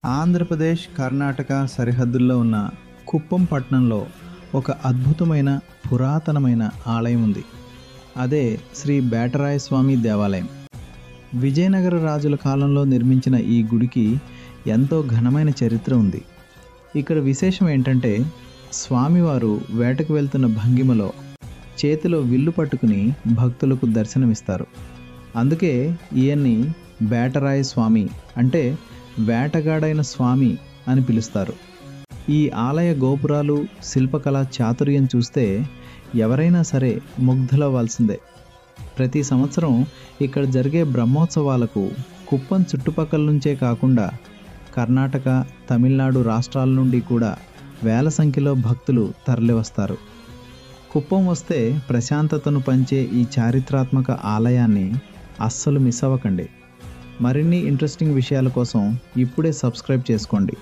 ఆంధ్రప్రదేశ్, కర్ణాటక సరిహద్దుల్లో ఉన్న కుప్పం పట్టణంలో ఒక అద్భుతమైన పురాతనమైన ఆలయం ఉంది. అదే శ్రీ బేటరాయ స్వామి దేవాలయం. విజయనగర రాజుల కాలంలో నిర్మించిన ఈ గుడికి ఎంతో ఘనమైన చరిత్ర ఉంది. ఇక్కడ విశేషం ఏంటంటే, స్వామివారు వేటకు వెళ్తున్న భంగిమలో చేతిలో విల్లు పట్టుకుని భక్తులకు దర్శనమిస్తారు. అందుకే ఈయన్ని బేటరాయ స్వామి అంటే వేటగాడైన స్వామి అని పిలుస్తారు. ఈ ఆలయ గోపురాలు, శిల్పకళా చాతుర్యం చూస్తే ఎవరైనా సరే ముగ్ధులవ్వాల్సిందే. ప్రతి సంవత్సరం ఇక్కడ జరిగే బ్రహ్మోత్సవాలకు కుప్పం చుట్టుపక్కల నుంచే కాకుండా కర్ణాటక, తమిళనాడు రాష్ట్రాల నుండి కూడా వేల సంఖ్యలో భక్తులు తరలివస్తారు. కుప్పం వస్తే ప్రశాంతతను పంచే ఈ చారిత్రాత్మక ఆలయాన్ని అస్సలు మిస్ అవ్వకండి. మరిన్ని ఇంట్రెస్టింగ్ విషయాల కోసం ఇప్పుడే సబ్స్క్రైబ్ చేసుకోండి.